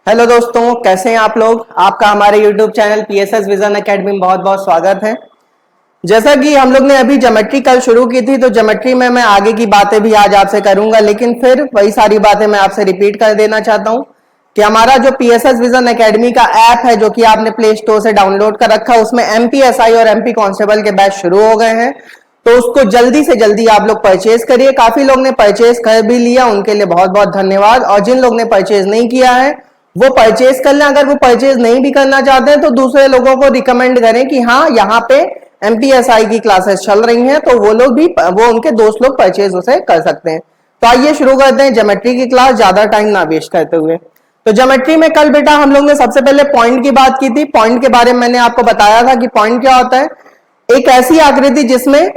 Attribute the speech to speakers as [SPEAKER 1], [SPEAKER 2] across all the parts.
[SPEAKER 1] Hello दोस्तों, कैसे हैं आप लोग। आपका हमारे YouTube channel PSS vision academy में बहुत बहुत स्वागत है। जैसा कि हम लोग ने अभी ज्योमेट्री कल शुरू की थी, तो ज्योमेट्री में मैं आगे की बातें भी आज आपसे करूंगा, लेकिन फिर वही सारी बातें मैं आपसे रिपीट कर देना चाहता हूं कि हमारा जो PSS विजन एकेडमी का ऐप है, जो कि आपने प्ले स्टोर से डाउनलोड कर रखा है, उसमें MPSI और MP कांस्टेबल के बैच शुरू हो गए हैं। तो उसको जल्दी से जल्दी आप लोग परचेज करिए। काफी लोग ने परचेज कर भी लिया, उनके लिए बहुत बहुत धन्यवाद। और जिन लोग ने परचेज नहीं किया है वो परचेज कर लें। अगर वो परचेज नहीं भी करना चाहते हैं तो दूसरे लोगों को रिकमेंड करें कि हाँ, यहाँ पे MPSI की क्लासेस चल रही हैं, तो वो लोग भी, वो उनके दोस्त लोग परचेज उसे कर सकते हैं। तो आइए शुरू करते हैं ज्योमेट्री की क्लास, ज्यादा टाइम ना वेस्ट करते हुए। तो ज्योमेट्री में कल बेटा हम लोग ने सबसे पहले पॉइंट की बात की थी। पॉइंट के बारे में मैंने आपको बताया था कि पॉइंट क्या होता है। एक ऐसी आकृति जिसमें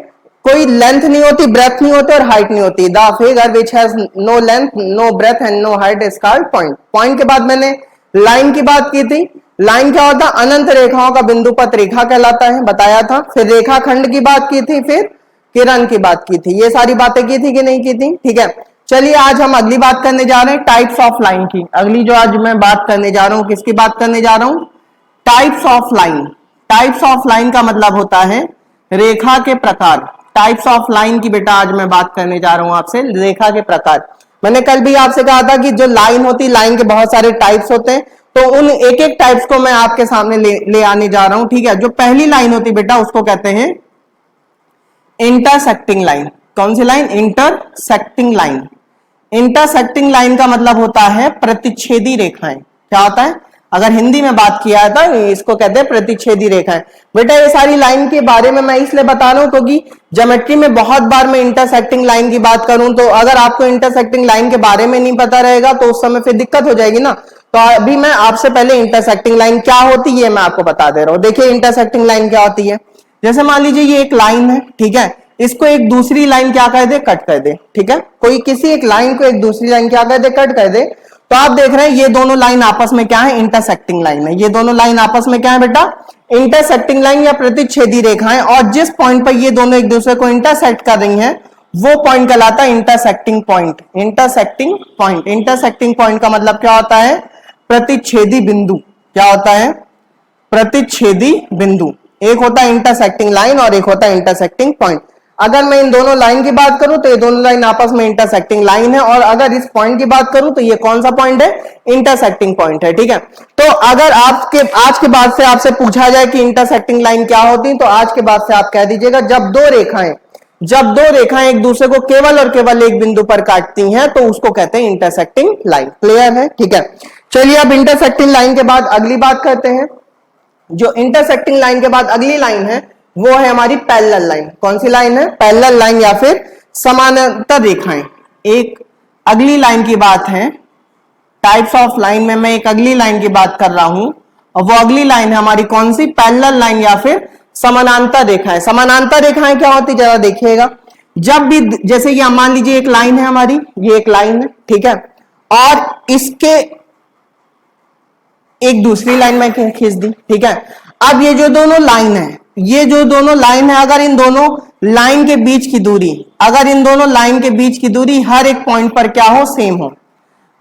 [SPEAKER 1] कोई लेंथ नहीं होती, ब्रेथ नहीं होती और हाइट नहीं होती। The figure which has no length, no breadth and no height is called point. Point के बाद मैंने लाइन की बात की थी। लाइन क्या होता है? अनंत रेखाओं का बिंदुपत रेखा कहलाता है, बताया था। फिर रेखा खंड की बात की थी, फिर किरण की बात की थी। ये सारी बातें की थी कि नहीं की थी? ठीक है, चलिए आज हम अगली बात करने जा रहे हैं, टाइप्स ऑफ लाइन की। अगली जो आज मैं बात करने जा रहा हूं, किसकी बात करने जा रहा हूं? Types of line. Types of line का मतलब होता है रेखा के प्रकार। टाइप्स ऑफ लाइन की बेटा आज मैं बात करने जा रहा हूं आपसे, रेखा के प्रकार। मैंने कल भी आपसे कहा था कि जो लाइन होती, लाइन के बहुत सारे टाइप्स होते हैं, तो उन एक एक टाइप्स को मैं आपके सामने ले आने जा रहा हूं। ठीक है, जो पहली लाइन होती बेटा उसको कहते हैं इंटरसेक्टिंग लाइन। कौन सी line? Intersecting line. Intersecting line का मतलब होता है प्रतिच्छेदी रेखाएं। क्या होता है? अगर हिंदी में बात किया है तो इसको कहते हैं प्रतिच्छेदी रेखाएं। बेटा ये सारी लाइन के बारे में मैं इसलिए बता रहा हूं क्योंकि ज्योमेट्री में बहुत बार मैं इंटरसेक्टिंग लाइन की बात करूं, तो अगर आपको इंटरसेक्टिंग लाइन के बारे में नहीं पता रहेगा तो उस समय फिर दिक्कत हो जाएगी ना। तो अभी मैं आपसे पहले इंटरसेक्टिंग लाइन क्या होती है मैं आपको बता दे रहा हूं। देखिए इंटरसेक्टिंग लाइन क्या होती है। जैसे मान लीजिए ये एक लाइन है, ठीक है, इसको एक दूसरी लाइन क्या कर दे? कट कर दे। ठीक है, कोई किसी एक लाइन को एक दूसरी लाइन क्या कर दे? कट कर दे। तो आप देख रहे हैं ये दोनों लाइन आपस में क्या है? इंटरसेक्टिंग लाइन है। ये दोनों लाइन आपस में क्या है बेटा? इंटरसेक्टिंग लाइन या प्रतिच्छेदी रेखाएं। और जिस पॉइंट पर ये दोनों एक दूसरे को इंटरसेक्ट कर रही हैं वो पॉइंट कहलाता है intersecting point. Intersecting point. Intersecting point का मतलब क्या होता है? प्रतिच्छेदी बिंदु। क्या होता है? प्रतिच्छेदी बिंदु। एक होता है इंटरसेक्टिंग लाइन और एक होता है इंटरसेक्टिंग पॉइंट। अगर मैं इन दोनों लाइन की बात करूं तो ये दोनों लाइन आपस में इंटरसेक्टिंग लाइन है, और अगर इस पॉइंट की बात करूं तो ये कौन सा पॉइंट है? इंटरसेक्टिंग पॉइंट है। ठीक है, तो अगर आपके आज के बाद से आपसे पूछा जाए कि इंटरसेक्टिंग लाइन क्या होती, तो आज के बाद से आप कह दीजिएगा जब दो रेखाएं एक दूसरे को केवल और केवल एक बिंदु पर काटती हैं तो उसको कहते हैं इंटरसेक्टिंग लाइन। क्लियर है? ठीक है, चलिए अब इंटरसेक्टिंग लाइन के बाद अगली बात करते हैं। जो इंटरसेक्टिंग लाइन के बाद अगली लाइन है वो है हमारी पैरेलल लाइन। कौन सी लाइन है? पैरेलल लाइन या फिर समानांतर रेखाएं। एक अगली लाइन की बात है, टाइप्स ऑफ लाइन में मैं एक अगली लाइन की बात कर रहा हूं, और वो अगली लाइन है हमारी कौन सी? पैरेलल लाइन या फिर समानांतर रेखाएं। समानांतर रेखाएं क्या होती? जरा देखिएगा। जब भी, जैसे ये मान लीजिए एक लाइन है हमारी, ये एक लाइन है, ठीक है, और इसके एक दूसरी लाइन में खींच दी, ठीक है। अब ये जो दोनों लाइन है, ये जो दोनों लाइन है, अगर इन दोनों लाइन के बीच की दूरी, अगर इन दोनों लाइन के बीच की दूरी हर एक पॉइंट पर क्या हो? सेम हो।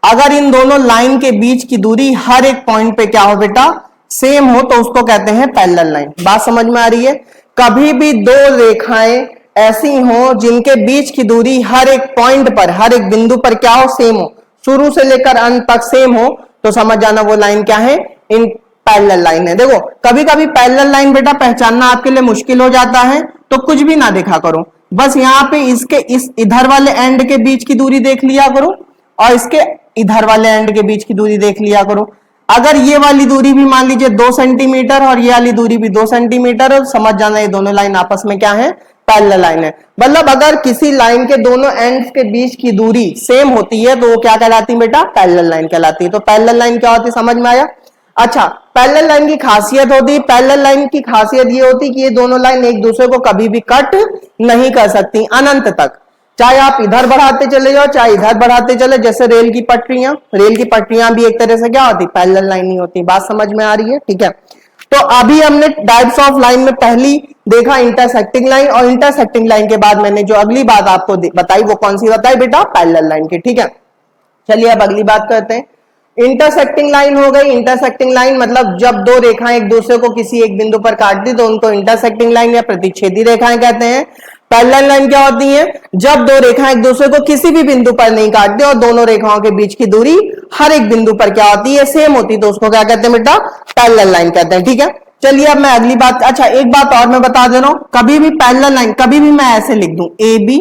[SPEAKER 1] अगर इन दोनों लाइन के बीच की दूरी हर एक पॉइंट पे क्या हो बेटा? सेम हो, तो उसको कहते हैं पैरेलल लाइन। बात समझ में आ रही है? कभी भी दो रेखाएं ऐसी हो जिनके बीच की दूरी हर एक पॉइंट पर, हर एक बिंदु पर क्या हो? सेम हो, शुरू से लेकर अंत तक सेम हो, तो समझ जाना वो लाइन क्या है? इन पैरेलल लाइन है। देखो कभी कभी पैरेलल लाइन बेटा पहचानना आपके लिए मुश्किल हो जाता है, तो कुछ भी ना देखा करो, बस यहाँ पे इसके इस इधर वाले एंड के बीच की दूरी देख लिया करो और इसके इधर वाले एंड के बीच की दूरी देख लिया करो। अगर ये वाली दूरी भी मान लीजिए 2 सेंटीमीटर और ये वाली दूरी भी 2 सेंटीमीटर है, समझ जाना ये दोनों लाइन आपस में क्या है? पैरेलल लाइन है। मतलब अगर किसी लाइन के दोनों एंड्स के बीच की दूरी सेम होती है तो वो क्या कहलाती है बेटा? पैरेलल लाइन कहलाती है। तो पैरेलल लाइन क्या होती है, समझ में आया? अच्छा, पैरेलल लाइन की खासियत होती है, पैरेलल लाइन की खासियत ये होती है कि ये दोनों लाइन एक दूसरे को कभी भी कट नहीं कर सकती अनंत तक। चाहे आप इधर बढ़ाते चले जाओ, चाहे इधर बढ़ाते चले, जैसे रेल की पटरियां भी एक तरह से क्या होती? पैरेलल लाइन ही होती। बात समझ में आ रही है? ठीक है, तो अभी हमने टाइप्स ऑफ लाइन में पहली देखा इंटरसेक्टिंग लाइन, और इंटरसेक्टिंग लाइन के बाद मैंने जो अगली बात आपको बताई वो कौन सी बताई बेटा? पैरेलल लाइन की। ठीक है, चलिए अब अगली बात करते हैं। इंटरसेक्टिंग लाइन हो गई। इंटरसेक्टिंग लाइन मतलब जब दो रेखाएं एक दूसरे को किसी एक बिंदु पर काट दी तो उनको इंटरसेक्टिंग लाइन या प्रतिच्छेदी रेखाएं कहते हैं। पैरेलल लाइन क्या होती है? जब दो रेखाएं एक दूसरे को किसी भी बिंदु पर नहीं काटती और दोनों रेखाओं के बीच की दूरी हर एक बिंदु पर क्या होती है? सेम होती है, तो उसको क्या कहते हैं बेटा? पैरेलल लाइन कहते हैं। ठीक है, चलिए अब मैं अगली बात, अच्छा एक बात और मैं बता दे रहा हूं, कभी भी पैरेलल लाइन कभी भी मैं ऐसे लिख दूं ए बी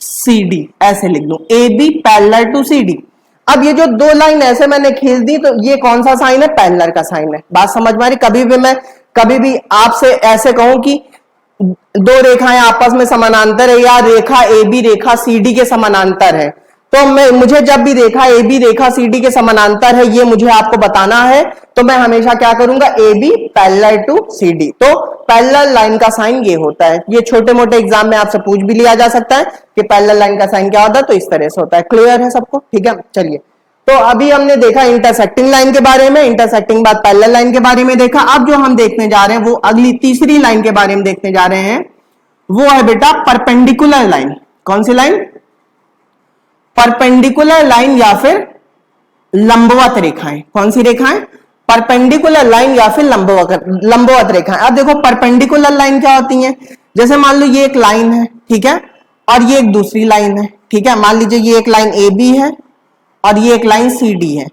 [SPEAKER 1] सी डी, ऐसे लिख दूं A B parallel to C D. अब ये जो दो लाइन ऐसे मैंने खींच दी तो ये कौन सा साइन है? पैरेलल का साइन है। बात समझ में आ रही? कभी भी आपसे ऐसे कहूं कि दो रेखाएं आपस में समानांतर है या रेखा A B Rekha C D के समानांतर है, तो मुझे जब भी रेखा A B Rekha C D के समानांतर है ये मुझे आपको बताना है, तो मैं हमेशा क्या करूंगा? A B parallel to C D. तो पैरेलल लाइन का साइन ये होता है। ये छोटे मोटे एग्जाम में आपसे पूछ भी लिया जा सकता है कि पैरेलल लाइन का साइन क्या होता है, तो इस तरह से होता है। क्लियर है सबको? ठीक है, चलिए तो अभी हमने देखा इंटरसेक्टिंग लाइन के बारे में, इंटरसेक्टिंग बाद पैरेलल लाइन के बारे में देखा। अब जो हम देखने जा रहे हैं वो अगली तीसरी लाइन के बारे में देखने जा रहे हैं, वो है बेटा परपेंडिकुलर लाइन। कौन सी लाइन? परपेंडिकुलर लाइन या फिर लंबवत रेखाएं। कौन सी रेखाएं? परपेंडिकुलर लाइन या फिर लंबवत रेखाएं। अब देखो परपेंडिकुलर लाइन क्या होती है? जैसे मान लो ये एक लाइन है, ठीक है, और ये एक दूसरी लाइन है, ठीक है। मान लीजिए ये एक लाइन ए बी है और ये एक लाइन सी डी है।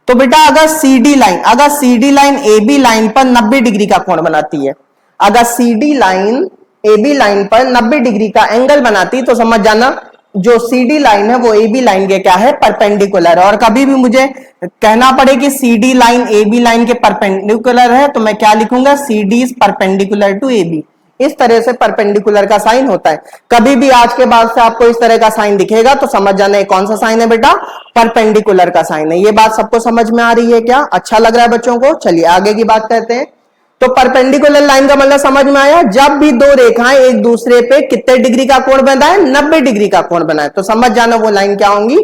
[SPEAKER 1] तो बेटा अगर C D line A B line पर 90 डिग्री का कोण बनाती है, अगर C D line A B line पर 90 डिग्री का एंगल बनाती, तो समझ जाना जो सी डी लाइन है वो ए बी लाइन के क्या है? परपेंडिकुलर है। और कभी भी मुझे कहना पड़े कि C D line A B line के परपेंडिकुलर है, तो मैं क्या लिखूंगा? C D is perpendicular to A B. इस तरह से परपेंडिकुलर का साइन होता है। कभी भी आज के बाद से आपको इस तरह का साइन दिखेगा तो समझ जाना है कौन सा साइन है बेटा? परपेंडिकुलर का साइन है। ये बात सबको समझ में आ रही है क्या? अच्छा लग रहा है बच्चों को? चलिए आगे की बात करते हैं। तो परपेंडिकुलर लाइन का मतलब समझ में आया, जब भी दो रेखाएं एक दूसरे पे कितने डिग्री का कोण बनाए? 90 डिग्री का कोण बनाए, तो समझ जाना वो लाइन क्या होंगी?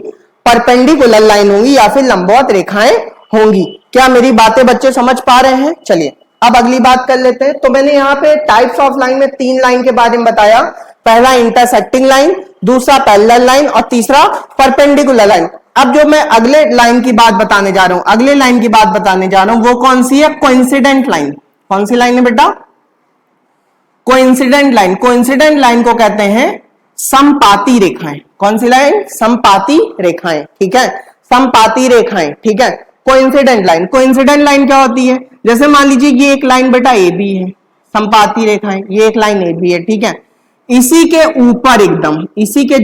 [SPEAKER 1] परपेंडिकुलर लाइन होंगी या फिर लंबवत रेखाएं होंगी। क्या मेरी बातें बच्चे समझ पा रहे हैं? चलिए अब अगली बात कर लेते हैं। तो मैंने यहाँ पे टाइप्स ऑफ लाइन में 3 लाइन के बारे में बताया। पहला इंटरसेक्टिंग लाइन, दूसरा पैरेलल लाइन और तीसरा परपेंडिकुलर लाइन। अब जो मैं अगले लाइन की बात बताने जा रहा हूं, अगले लाइन की बात बताने जा रहा हूं, वो कौन सी है? Coincident line. कौन सी लाइन है बेटा? Coincident line. कोइंसिडेंट लाइन को कहते हैं समपाती रेखाएं। कौन सी लाइन? समपाती रेखाएं, ठीक है, समपाती रेखाएं, ठीक है। कोइंसिडेंट लाइन, कोइंसिडेंट लाइन क्या होती है? जैसे मान लीजिए ये एक लाइन बेटा ए बी है, समपाती रेखाएं, ये एक लाइन ए बी है, ठीक है। इसी के ऊपर एकदम, इसी के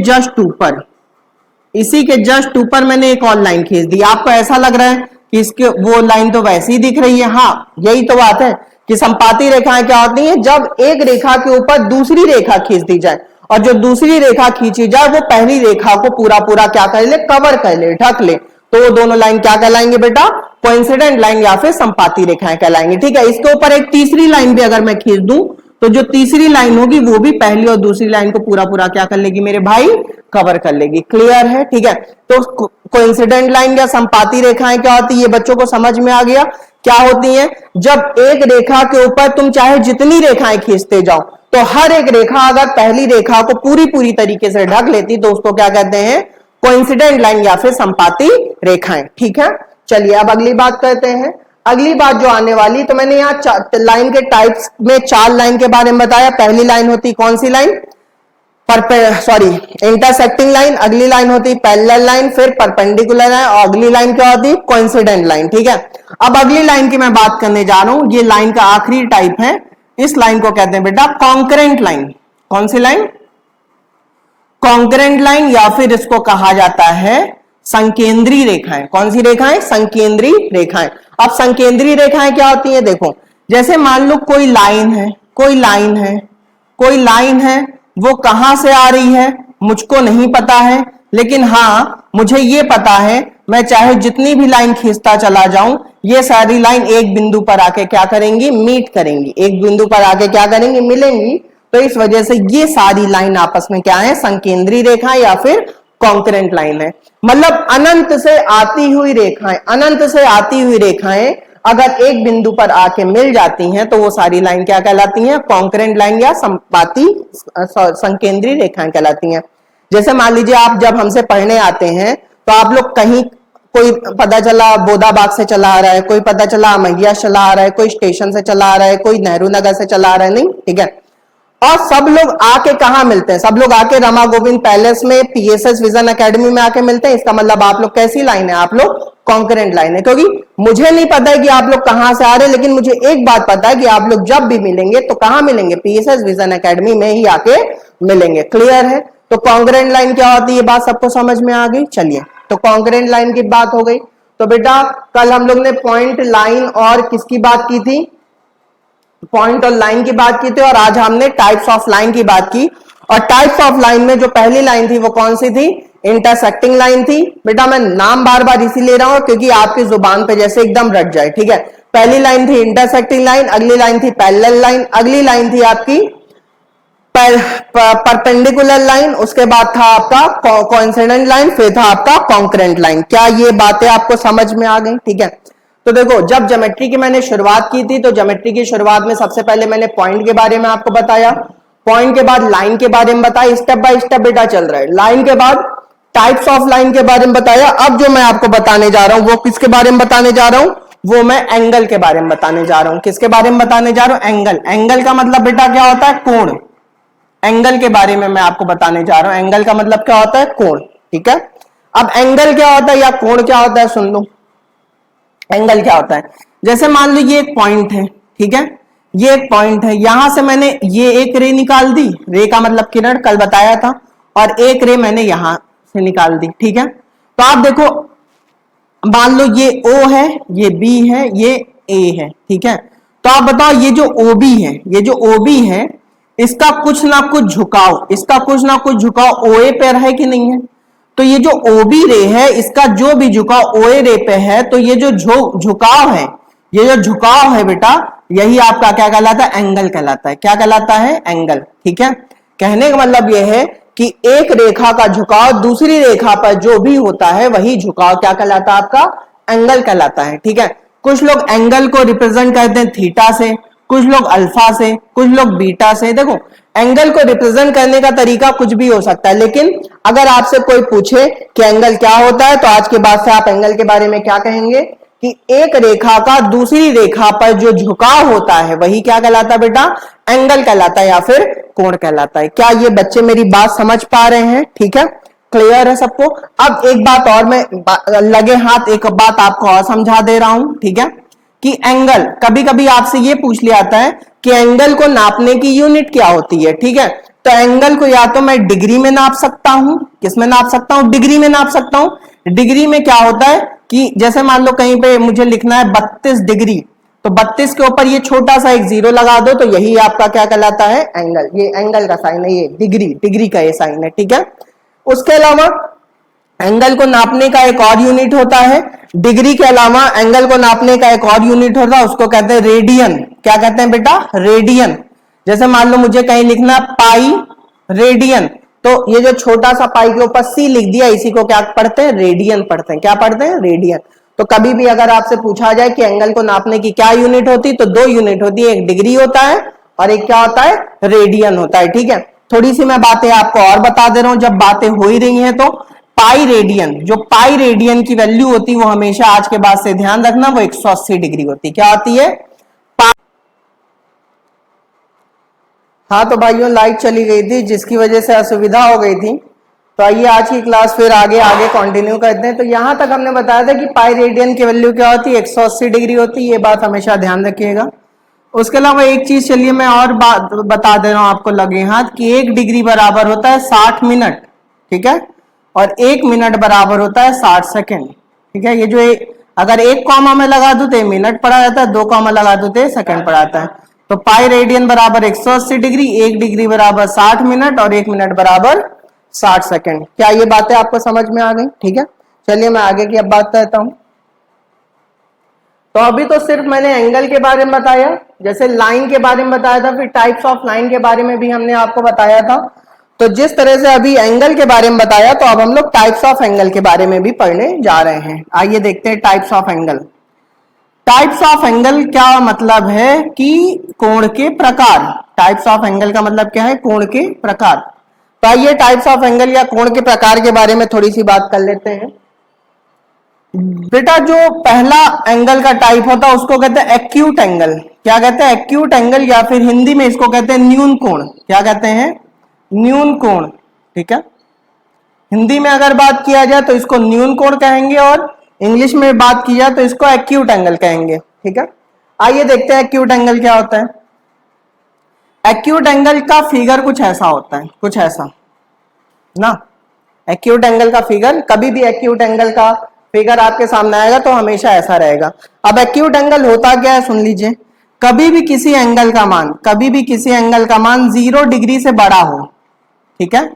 [SPEAKER 1] जस्ट ऊपर मैंने एक और लाइन खींच दी। आपको ऐसा लग रहा है कि इसके वो लाइन तो वैसी ही दिख रही है। हाँ, यही तो बात है कि समपाती रेखाएं क्या होती हैं? जब एक रेखा के ऊपर दूसरी रेखा खींच दी जाए और जो दूसरी रेखा खींची जाए वो पहली रेखा को पूरा क्या कर ले? कवर कर ले, ढक ले, तो वो दोनों लाइन क्या कहलाएंगे बेटा? कोइंसिडेंट लाइन या फिर समपाती रेखाएं कहलाएंगे, ठीक है। इसके ऊपर एक तीसरी लाइन भी अगर मैं खींच दूं तो जो तीसरी लाइन होगी वो भी पहली और दूसरी लाइन को पूरा क्या कर लेगी मेरे भाई? कवर कर लेगी। क्लियर है? ठीक है। तो कोइंसिडेंट लाइन या समपाती रेखाएं क्या होती है? ये बच्चों को समझ में आ गया क्या होती हैं? जब एक रेखा के ऊपर तुम चाहे जितनी रेखाएं खींचते जाओ तो हर एक रेखा अगर पहली रेखा को पूरी तरीके से ढक लेती तो उसको क्या कहते हैं? कोइंसिडेंट लाइन या फिर समपाती रेखाएं, ठीक है। चलिए अब अगली बात करते हैं। अगली बात जो आने वाली, तो मैंने यहाँ लाइन के टाइप्स में 4 लाइन के बारे में बताया। पहली लाइन होती कौन सी लाइन? इंटरसेक्टिंग लाइन, अगली लाइन होती पैरेलल लाइन, फिर परपेंडिकुलर लाइन और अगली लाइन क्या होती? कोइंसिडेंट लाइन, ठीक है। अब अगली लाइन की मैं बात करने जा रहा हूं, ये लाइन का आखिरी टाइप है। इस लाइन को कहते हैं बेटा कॉन्करेंट लाइन। कौन सी लाइन? कॉन्करेंट लाइन या फिर इसको कहा जाता है संकेंद्री रेखाएं। कौन सी रेखाएं? संकेंद्री रेखाएं। अब संकेंद्री रेखाएं क्या होती है? देखो, जैसे मान लो कोई लाइन है, वो कहां से आ रही है मुझको नहीं पता है, लेकिन हां मुझे ये पता है मैं चाहे जितनी भी लाइन खींचता चला जाऊं ये सारी लाइन एक बिंदु पर आके क्या करेंगी? मीट करेंगी, एक बिंदु पर आके क्या करेंगी? मिलेंगी। तो इस वजह से ये सारी लाइन आपस में क्या है? संकेंद्री रेखा या फिर कॉन्करेंट लाइन है। मतलब अनंत से आती हुई रेखाएं अगर एक बिंदु पर आके मिल जाती हैं तो वो सारी लाइन क्या कहलाती हैं? कॉन्करेंट लाइन या संकेंद्री रेखाएं कहलाती हैं। जैसे मान लीजिए आप जब हमसे पढ़ने आते हैं तो आप लोग कहीं कोई पता चला बोदाबाग से चला आ रहा है, कोई पता चला मैया चला आ रहा है, कोई स्टेशन से चला आ रहा है, कोई नेहरू नगर से चला आ रहा है, नहीं, ठीक है। और सब लोग आके कहाँ मिलते हैं, सब लोग आके रमा गोविंद पैलेस में पीएसएस विजन एकेडमी में आके मिलते हैं। इसका मतलब आप लोग कैसी लाइन है, आप लोग कॉन्करेंट लाइन है, क्योंकि मुझे नहीं पता है कि आप लोग कहां से आ रहे हैं, लेकिन मुझे एक बात पता है कि आप लोग जब भी मिलेंगे तो कहां मिलेंगे, पीएसएस विजन एकेडमी में ही आके मिलेंगे। क्लियर है? तो कॉन्करेंट लाइन क्या होती है, ये बात सबको समझ में आ गई। चलिए, तो कॉन्करेंट लाइन की बात हो गई। तो बेटा कल हम लोग ने पॉइंट, लाइन और किसकी बात की थी, पॉइंट और लाइन की बात की थी, और आज हमने टाइप्स ऑफ लाइन की बात की। और टाइप्स ऑफ लाइन में जो पहली लाइन थी वो कौन सी थी, इंटरसेक्टिंग लाइन थी। बेटा मैं नाम बार बार इसी ले रहा हूं क्योंकि आपकी जुबान पे जैसे एकदम रट जाए, ठीक है। पहली लाइन थी इंटरसेक्टिंग लाइन, अगली लाइन थी पैरेलल लाइन, अगली लाइन थी आपकी परपेंडिकुलर लाइन, उसके बाद था आपका कोइंसिडेंट लाइन, फिर था आपका कॉन्करेंट लाइन। क्या ये बातें आपको समझ में आ गई? ठीक है। तो देखो, जब ज्योमेट्री की मैंने शुरुआत की थी तो ज्योमेट्री की शुरुआत में सबसे पहले मैंने पॉइंट के बारे में आपको बताया, पॉइंट के बाद लाइन के बारे में बताया, स्टेप बाय स्टेप बेटा चल रहा है। लाइन के बाद टाइप्स ऑफ लाइन के बारे में बताया। अब जो मैं आपको बताने जा रहा हूं वो किसके बारे में बताने जा रहा हूं, वो मैं एंगल के बारे में बताने जा रहा हूं। किसके बारे में बताने जा रहा हूं, एंगल। एंगल का मतलब बेटा क्या होता है, कोण। एंगल के बारे में मैं आपको बताने जा रहा हूं। एंगल का मतलब क्या होता है, कोण, ठीक है। अब एंगल क्या होता है या कोण क्या होता है, सुन लो। एंगल क्या होता है, जैसे मान लो ये एक पॉइंट है, ठीक है, ये एक पॉइंट है, यहां से मैंने ये एक रे निकाल दी, रे का मतलब किरण, कल बताया था, और एक रे मैंने यहां से निकाल दी, ठीक है। तो आप देखो, मान लो ये O है, ये B है, ये A है, ठीक है। तो आप बताओ ये जो OB है, ये जो OB है, इसका कुछ ना कुछ झुकाव, इसका कुछ ना कुछ झुकाव OA पर है कि नहीं है। तो ये जो OB रे है, इसका जो भी झुकाव OA रे पे है, तो ये जो झुकाव है, ये जो झुकाव है बेटा, यही आपका क्या कहलाता है, एंगल कहलाता है। क्या कहलाता है, एंगल, ठीक है। कहने का मतलब यह है कि एक रेखा का झुकाव दूसरी रेखा पर जो भी होता है वही झुकाव क्या कहलाता है, आपका एंगल कहलाता है, ठीक है। कुछ लोग एंगल को रिप्रेजेंट करते हैं थीटा से, कुछ लोग अल्फा से, कुछ लोग बीटा से। देखो, एंगल को रिप्रेजेंट करने का तरीका कुछ भी हो सकता है, लेकिन अगर आपसे कोई पूछे कि एंगल क्या होता है, तो आज के बाद से आप एंगल के बारे में क्या कहेंगे कि एक रेखा का दूसरी रेखा पर जो झुकाव होता है वही क्या कहलाता है बेटा, एंगल कहलाता है या फिर कोण कहलाता है। क्या ये बच्चे मेरी बात समझ पा रहे हैं? ठीक है, क्लियर है सबको। अब एक बात और, मैं लगे हाथ एक बात आपको और समझा दे रहा हूं, ठीक है, कि एंगल, कभी कभी आपसे ये पूछ लिया जाता है कि एंगल को नापने की यूनिट क्या होती है, ठीक है। तो एंगल को या तो मैं डिग्री में नाप सकता हूं, किस में नाप सकता हूं, डिग्री में नाप सकता हूं। डिग्री में क्या होता है कि जैसे मान लो कहीं पे मुझे लिखना है 32 डिग्री, तो 32 के ऊपर ये छोटा सा एक जीरो लगा दो, तो यही आपका क्या कहलाता है, एंगल। ये एंगल का साइन है, ये डिग्री, डिग्री का ये साइन है, ठीक है। उसके अलावा एंगल को नापने का एक और यूनिट होता है, डिग्री के अलावा एंगल को नापने का एक और यूनिट होता है, उसको कहते हैं रेडियन। क्या कहते हैं बेटा, रेडियन। जैसे मान लो मुझे कहीं लिखना पाई रेडियन, तो ये जो छोटा सा पाई के ऊपर सी लिख दिया, इसी को क्या पढ़ते हैं, रेडियन पढ़ते हैं। क्या पढ़ते हैं, रेडियन। तो कभी भी अगर आपसे पूछा जाए कि एंगल को नापने की क्या यूनिट होती, तो दो यूनिट होती है, एक डिग्री होता है और एक क्या होता है, रेडियन होता है, ठीक है। थोड़ी सी मैं बातें आपको और बता दे रहा हूं, जब बातें हो ही रही हैं तो पाई रेडियन, जो पाई रेडियन की वैल्यू होती है वो हमेशा आज के बाद से ध्यान रखना, वो 180 डिग्री होती है। क्या होती है, हाँ तो भाइयों लाइट चली गई थी जिसकी वजह से असुविधा हो गई थी। तो आइए आज की क्लास फिर आगे कंटिन्यू करते हैं। तो यहां तक हमने बताया था कि पाई रेडियन की वैल्यू क्या होती है, 180 डिग्री होती है। ये बात हमेशा ध्यान रखिएगा। उसके अलावा एक चीज चलिए मैं और बात बता दे रहा हूं आपको लगे हाथ, कि 1 डिग्री बराबर होता है 60 मिनट, ठीक है, और 1 मिनट बराबर होता है 60 सेकेंड, ठीक है। ये जो अगर एक कॉमा में लगा दो तो मिनट पड़ा जाता है, 2 कॉमा लगा दो तो सेकंड पड़ा जाता है। तो पाई रेडियन बराबर 180 डिग्री, 1 डिग्री बराबर 60 मिनट और 1 मिनट बराबर 60 सेकेंड। क्या ये बातें आपको समझ में आ गई? ठीक है, चलिए मैं आगे की अब बात करता हूं। तो अभी तो सिर्फ मैंने एंगल के बारे में बताया, जैसे लाइन के बारे में बताया था, फिर टाइप्स ऑफ लाइन के बारे में भी हमने आपको बताया था। तो जिस तरह से अभी एंगल के बारे में बताया, तो अब हम लोग टाइप्स ऑफ एंगल के बारे में भी पढ़ने जा रहे हैं। आइए देखते हैं types of angle. Types of angle क्या मतलब है कि कोण के प्रकार। टाइप्स ऑफ एंगल का मतलब क्या है, कोण के प्रकार। तो आइए टाइप्स ऑफ एंगल या कोण के प्रकार के बारे में थोड़ी सी बात कर लेते हैं। बेटा जो पहला एंगल का टाइप होता है उसको कहते हैं एक्यूट एंगल। क्या कहते हैं? एक्यूट एंगल, या फिर हिंदी में इसको कहते हैं न्यून कोण। क्या कहते हैं? न्यून कोण। ठीक है, हिंदी में अगर बात किया जाए तो इसको न्यून कोण कहेंगे, और इंग्लिश में बात की जाए तो इसको एक्यूट एंगल कहेंगे। ठीक है, आइए देखते हैं एक्यूट एंगल क्या होता है। एक्यूट एंगल का फिगर कुछ ऐसा होता है, कुछ ऐसा ना। एक्यूट एंगल का फिगर, कभी भी एक्यूट एंगल का फिगर आपके सामने आएगा तो हमेशा ऐसा रहेगा। अब एक्यूट एंगल होता क्या है सुन लीजिए। कभी भी किसी एंगल का मान, कभी भी किसी एंगल का मान 0 डिग्री से बड़ा हो, ठीक है,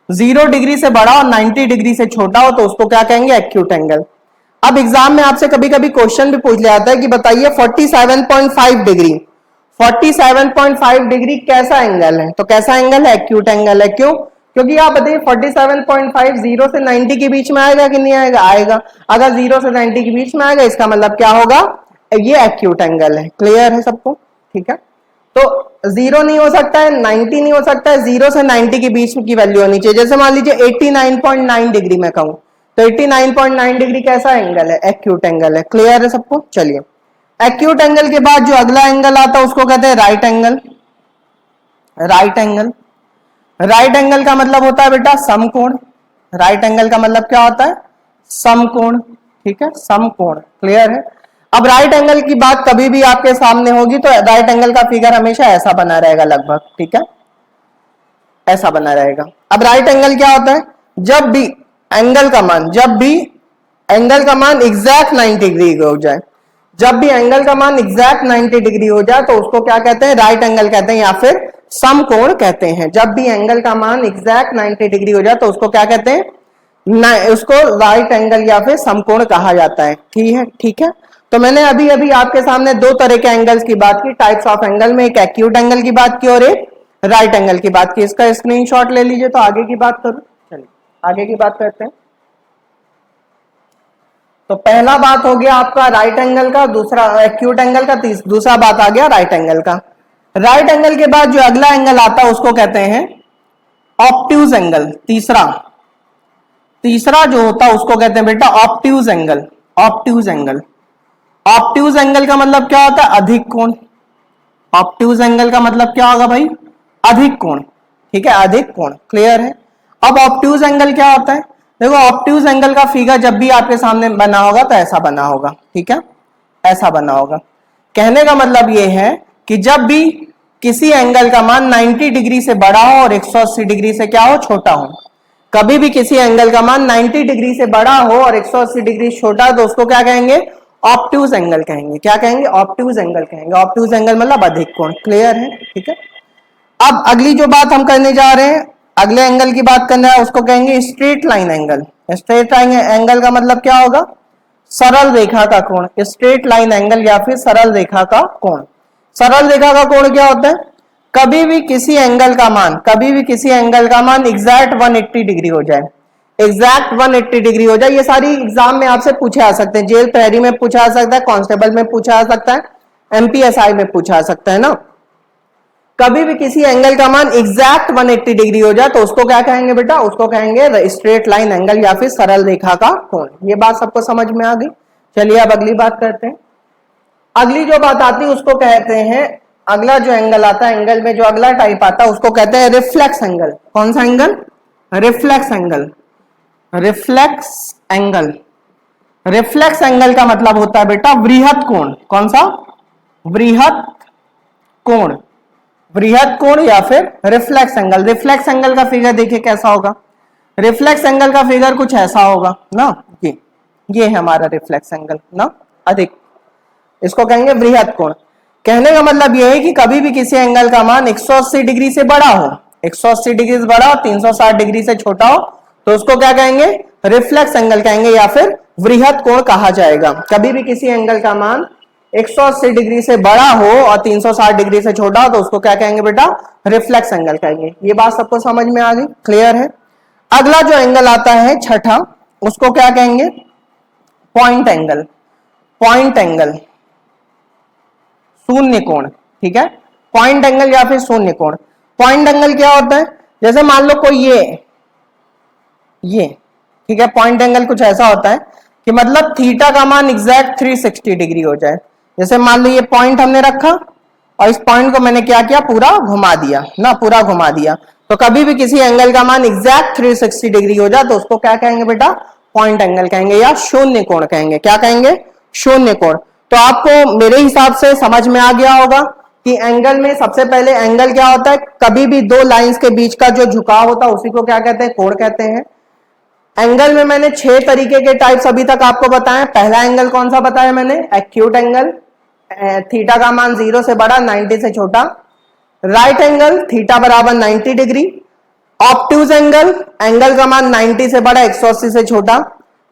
[SPEAKER 1] 0 डिग्री से बड़ा और 90 डिग्री से छोटा हो तो उसको क्या कहेंगे? Acute angle. अब एग्जाम में आपसे कभी कभी क्वेश्चन भी पूछ लिया जाता है कि बताइए 47.5 डिग्री, 47.5 डिग्री कैसा एंगल है? तो कैसा एंगल है? एक्यूट एंगल है। क्यों? क्योंकि आप बताइए 47.5 0 से 90 के बीच में आएगा कि नहीं आएगा? आएगा। अगर 0 से 90 के बीच में आएगा इसका मतलब क्या होगा? ये एक्यूट एंगल है। क्लियर है सबको? ठीक है, तो 0 नहीं हो सकता है, 90 नहीं हो सकता है, 0 से 90 के बीच की वैल्यू होनी चाहिए। जैसे मान लीजिए 89.9 डिग्री में कहूं तो 89.9 डिग्री कैसा एंगल है? एक्यूट एंगल है। क्लियर है सबको? चलिए, एक्यूट एंगल के बाद जो अगला एंगल आता है उसको कहते हैं right angle. Right angle, right angle का मतलब होता है बेटा समकोण। राइट एंगल का मतलब क्या होता है? समकोण। ठीक है, समकोण। क्लियर है? अब राइट एंगल की बात कभी भी आपके सामने होगी तो राइट एंगल का फिगर हमेशा ऐसा बना रहेगा लगभग। ठीक है, ऐसा बना रहेगा। अब राइट एंगल क्या होता है? जब भी एंगल का मान, जब भी एंगल का मान एग्जैक्ट 90 डिग्री हो जाए, जब भी एंगल का मान एग्जैक्ट 90 डिग्री हो जाए तो उसको क्या कहते हैं? राइट एंगल कहते हैं या फिर समकोण कहते हैं। जब भी एंगल का मान एग्जैक्ट 90 डिग्री हो जाए तो उसको क्या कहते हैं? उसको राइट एंगल या फिर समकोण कहा जाता है। ठीक है, ठीक है। तो मैंने अभी अभी आपके सामने दो तरह के एंगल्स की बात की, टाइप्स ऑफ एंगल में, एक एक्यूट एंगल की बात की और एक राइट एंगल की बात की। इसका स्क्रीनशॉट ले लीजिए तो आगे की बात करूं। चलिए आगे की बात करते हैं। तो पहला बात हो गया आपका राइट एंगल का, दूसरा एक्यूट एंगल का, दूसरा बात आ गया राइट एंगल का। राइट एंगल के बाद जो अगला एंगल आता है उसको कहते हैं ऑब्ट्यूज एंगल। तीसरा, तीसरा जो होता है उसको कहते हैं बेटा obtuse angle. Obtuse angle, obtuse angle का मतलब क्या होता है? अधिक कोण। ऑब्ट्यूज एंगल का मतलब क्या होगा भाई? अधिक कोण। ठीक है, अधिक कोण। क्लियर है? अब ऑब्ट्यूज एंगल क्या होता है? देखो, ऑब्ट्यूज एंगल का फिगर जब भी आपके सामने बना होगा तो ऐसा बना होगा। ठीक है, ऐसा बना होगा। कहने का मतलब ये है कि जब भी किसी एंगल का मान 90 डिग्री से बड़ा हो और 180 डिग्री से क्या हो? छोटा हो। कभी भी किसी एंगल का मान 90 डिग्री से बड़ा हो और 180 डिग्री छोटा हो तो उसको क्या कहेंगे? ऑब्ट्यूज एंगल कहेंगे। क्या कहेंगे? ऑब्ट्यूज एंगल कहेंगे। ऑब्ट्यूज एंगल मतलब अधिक कोण। क्लियर है? ठीक है, अब अगली जो बात हम करने जा रहे हैं, अगले एंगल की बात करना है, उसको कहेंगे straight line angle. Straight line angle का मतलब क्या होगा? सरल रेखा का कोण। स्ट्रेट लाइन एंगल या फिर सरल रेखा का कोण। सरल रेखा का कोण क्या होता है? कभी भी किसी एंगल का मान, कभी भी किसी एंगल का मान एग्जैक्ट 180 डिग्री हो जाए, एग्जैक्ट 180 डिग्री हो जाए। ये सारी एग्जाम में आपसे पूछे आ सकते हैं, जेल तैयारी में पूछा आ सकता है, कांस्टेबल में पूछा आ सकता है, एमपीएसआई में पूछा आ सकता है ना। कभी भी किसी एंगल का मान एग्जैक्ट 180 डिग्री हो जाए तो उसको क्या कहेंगे बेटा? उसको कहेंगे स्ट्रेट लाइन एंगल या फिर सरल रेखा का कोण। ये बात सबको समझ में आ गई? चलिए अब अगली बात करते हैं। अगली जो बात आती है उसको कहते हैं, अगला जो एंगल आता है, एंगल में जो अगला टाइप आता है उसको कहते हैं रिफ्लेक्स एंगल। कौन सा angle? Reflex angle. Reflex angle, reflex angle का मतलब होता है बेटा वृहत कोण। कौन सा? वृहत कोण। वृहत कोण या फिर रिफ्लेक्स एंगल। रिफ्लेक्स एंगल का फिगर देखिए कैसा होगा। रिफ्लेक्स एंगल का फिगर कुछ ऐसा होगा ना, ये है हमारा रिफ्लेक्स एंगल ना, अधिक, इसको कहेंगे वृहत कोण। कहने का मतलब यह है कि कभी भी किसी एंगल का मान 180 डिग्री से बड़ा हो, 180 डिग्री से बड़ा और 360 डिग्री से छोटा हो तो उसको क्या कहेंगे? रिफ्लेक्स एंगल कहेंगे या फिर वृहत कोण कहा जाएगा। कभी भी किसी एंगल का मान 180 डिग्री से बड़ा हो और 360 डिग्री से छोटा हो तो उसको क्या कहेंगे बेटा? रिफ्लेक्स एंगल कहेंगे। ये बात सबको समझ में आ गई? क्लियर है? अगला जो एंगल आता है छठा, उसको क्या कहेंगे? Point angle. पॉइंट एंगल, शून्य कोण। ठीक है, पॉइंट एंगल या फिर शून्य कोण। पॉइंट एंगल क्या होता है? जैसे मान लो कोई ये, ठीक है, पॉइंट एंगल कुछ ऐसा होता है। कि मतलब थीटा का मान एग्जैक्ट 360 डिग्री हो जाए। जैसे मान लो ये पॉइंट हमने रखा और इस पॉइंट को मैंने क्या किया, पूरा घुमा दिया ना, पूरा घुमा दिया। तो कभी भी किसी एंगल का मान एग्जैक्ट 360 डिग्री हो जाए तो उसको क्या कहेंगे बेटा, पॉइंट एंगल कहेंगे या शून्य कोण कहेंगे। क्या कहेंगे, शून्य कोण। तो आपको मेरे हिसाब से समझ में आ गया होगा कि एंगल में सबसे पहले एंगल क्या होता है, कभी भी दो लाइंस के बीच का जो झुकाव होता है उसी को क्या कहते हैं, कोण कहते हैं। एंगल में मैंने 6 तरीके के टाइप्स अभी तक आपको बताए। पहला एंगल कौन सा बताया मैंने, एक्यूट एंगल, थीटा का मान 0 से बड़ा 90 से छोटा। राइट एंगल, थीटा बराबर 90 डिग्री। ऑब्ट्यूज एंगल, एंगल का मान 90 से बड़ा 180 से छोटा।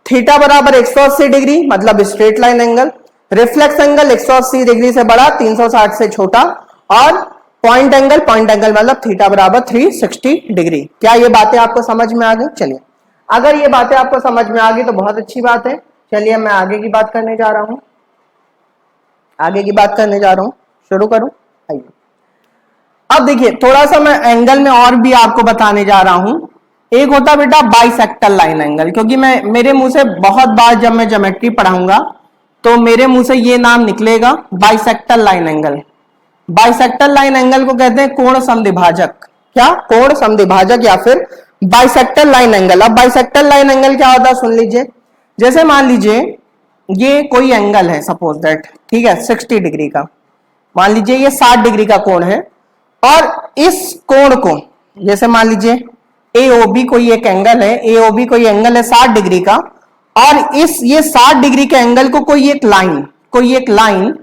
[SPEAKER 1] थीटा बराबर 180 डिग्री मतलब straight line angle. Reflex angle 180 degree से बड़ा 360 से छोटा। और पॉइंट एंगल मतलब थीटा बराबर 360 डिग्री। क्या ये बातें आपको समझ में आ गई? चलिए, अगर ये बातें आपको समझ में आ गई तो बहुत अच्छी बात है। चलिए मैं आगे की बात करने जा रहा हूं, शुरू करूं। आइए, अब देखिए थोड़ा सा मैं एंगल में और भी आपको बताने जा रहा हूं। एक होता बेटा बाइसेक्टर लाइन एंगल, क्योंकि मेरे मुंह से बहुत बार जब मैं ज्योमेट्री पढ़ाऊंगा तो मेरे मुंह से ये नाम निकलेगा, bisector line angle. Bisector line angle को कहते हैं कोण समद्विभाजक। क्या, कोण समद्विभाजक या फिर बाइसेक्टर लाइन एंगल। अब बाइसेक्टर लाइन एंगल क्या होता है सुन लीजिए। जैसे मान लीजिए ये कोई एंगल है, सपोज दैट, ठीक है, 60 डिग्री का। मान लीजिए ये 60 डिग्री का कोण है और इस कोण को, जैसे मान लीजिए AOB कोई एक एंगल है, AOB कोई एंगल है 60 डिग्री का, और ये 60 डिग्री के एंगल को कोई एक लाइन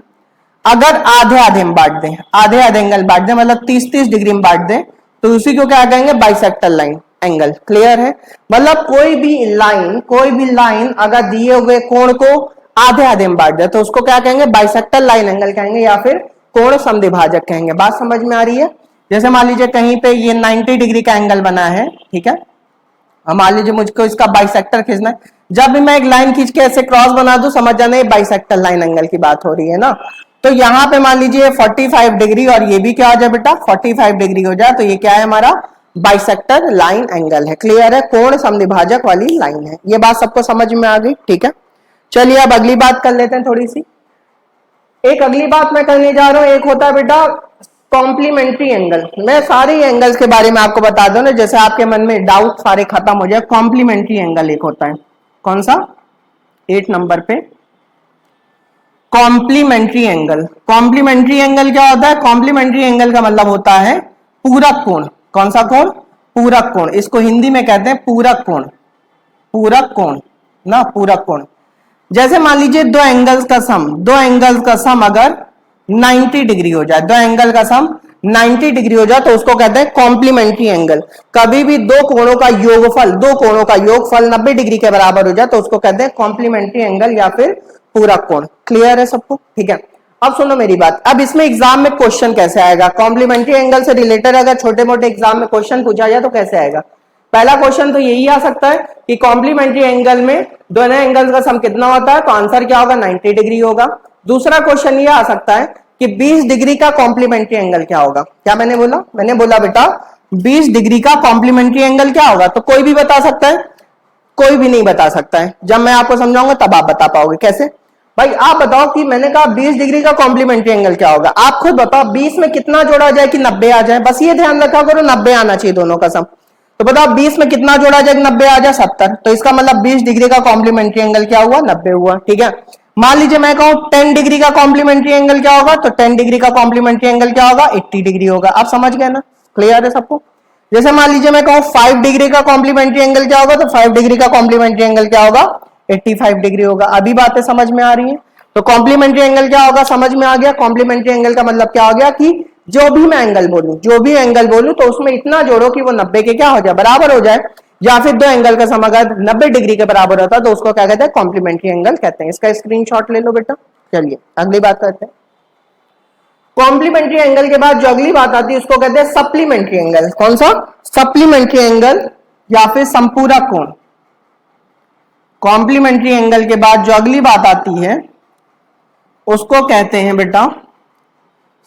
[SPEAKER 1] अगर आधे आधे में बांट दें, आधे आधे एंगल बांट दें, मतलब 30-30 डिग्री में बांट दें, तो उसी को क्या कहेंगे, बाइसेक्टर लाइन एंगल। क्लियर है? मतलब कोई भी लाइन अगर दिए हुए कोण को आधे आधे में बांट दे तो उसको क्या कहेंगे, बाइसेक्टर लाइन एंगल कहेंगे या फिर कोण समद्विभाजक कहेंगे। बात समझ में आ रही है? जैसे मान लीजिए कहीं पे ये 90 डिग्री का एंगल बना है, ठीक है, मान लीजिए मुझको इसका बाइसेक्टर खींचना है। जब भी मैं एक लाइन खींच के ऐसे क्रॉस बना दूं, समझ जाना ये बाइसेक्टर लाइन एंगल की बात हो रही है ना। तो यहां पे मान लीजिए 45 डिग्री और ये भी क्या हो जाए बेटा, 45 डिग्री हो जाए, तो ये क्या है, हमारा बाइसेक्टर लाइन एंगल है। क्लियर है? कोण समद्विभाजक वाली लाइन है। ये बात सबको समझ में आ गई? ठीक है, चलिए अब अगली बात कर लेते हैं थोड़ी सी। एक अगली बात मैं करने जा रहा हूं, एक होता है बेटा कॉम्प्लीमेंट्री एंगल। मैं सारे एंगल्स के बारे में आपको बता दूं ना, जैसे आपके मन में डाउट सारे खत्म हो जाए। कॉम्प्लीमेंट्री एंगल एक होता है, कौन सा, 8 नंबर पे, कॉम्प्लीमेंट्री एंगल। कॉम्प्लीमेंट्री एंगल क्या होता है? कॉम्प्लीमेंट्री एंगल का मतलब होता है पूरक कोण। कौन सा कोण? पूरक कोण। इसको हिंदी में कहते हैं पूरक कोण, पूरक कोण ना, पूरक कोण। जैसे मान लीजिए दो एंगल्स का सम अगर 90 डिग्री हो जाए, दो एंगल का सम 90 डिग्री हो जाए तो उसको कहते हैं कॉम्प्लीमेंट्री एंगल। कभी भी दो कोणों का योगफल 90 डिग्री के बराबर हो जाए तो उसको कहते हैं कॉम्प्लीमेंट्री एंगल या फिर पूरक कोण। क्लियर है सबको? ठीक है, अब सुनो मेरी बात। अब इसमें एग्जाम में क्वेश्चन कैसे आएगा, कॉम्प्लीमेंट्री एंगल से रिलेटेड अगर छोटे मोटे एग्जाम में क्वेश्चन पूछा जाए तो कैसे आएगा? पहला क्वेश्चन तो यही आ सकता है कि कॉम्प्लीमेंट्री एंगल में दोनों एंगल्स का सम कितना होता है, तो आंसर क्या होगा, 90 डिग्री होगा। दूसरा क्वेश्चन ये आ सकता है कि 20 डिग्री का कॉम्प्लीमेंट्री एंगल क्या होगा। क्या मैंने बोला बेटा 20 डिग्री का कॉम्प्लीमेंट्री एंगल क्या होगा। तो कोई भी बता सकता है? कोई भी नहीं बता सकता है। जब मैं आपको समझाऊंगा तब आप बता पाओगे। कैसे भाई? आप बताओ कि मैंने कहा 20 डिग्री का कॉम्प्लीमेंट्री एंगल क्या होगा। आप खुद बताओ 20 में कितना जोड़ा जाए कि 90 आ जाए। बस ये ध्यान रखा करो 90 आना चाहिए दोनों का सम। तो बताओ 20 में कितना जोड़ा जाए 90 आ जाए, 70। तो इसका मतलब 20 डिग्री का कॉम्प्लीमेंट्री एंगल क्या हुआ, 90 हुआ। ठीक है, मान लीजिए मैं कहूं 10 डिग्री का कॉम्प्लीमेंट्री एंगल क्या होगा, तो 10 डिग्री का कॉम्प्लीमेंट्री एंगल क्या होगा, 80 डिग्री होगा। आप समझ गए ना? क्लियर है सबको? जैसे मान लीजिए मैं कहूं 5 डिग्री का कॉम्प्लीमेंट्री एंगल क्या होगा, तो 5 डिग्री का कॉम्प्लीमेंट्री एंगल क्या होगा, 85 डिग्री होगा। अभी बातें समझ में आ रही हैं? तो कॉम्प्लीमेंट्री एंगल क्या होगा, समझ में आ गया। कॉम्प्लीमेंट्री एंगल का मतलब क्या हो गया कि जो भी एंगल बोलूं तो उसमें इतना जोड़ो कि वो 90 के क्या हो जाए, बराबर हो जाए। या फिर दो एंगल का सम अगर 90 डिग्री के बराबर होता है तो उसको क्या कहते हैं, कॉम्प्लीमेंट्री एंगल कहते हैं। इसका स्क्रीनशॉट ले लो बेटा। चलिए अगली बात करते हैं। कॉम्प्लीमेंट्री एंगल के बाद जो अगली बात आती है उसको कहते हैं सप्लीमेंट्री एंगल। कौन सा? सप्लीमेंट्री एंगल या फिर संपूरक कोण। कॉम्प्लीमेंट्री एंगल के बाद जो अगली बात आती है उसको कहते हैं बेटा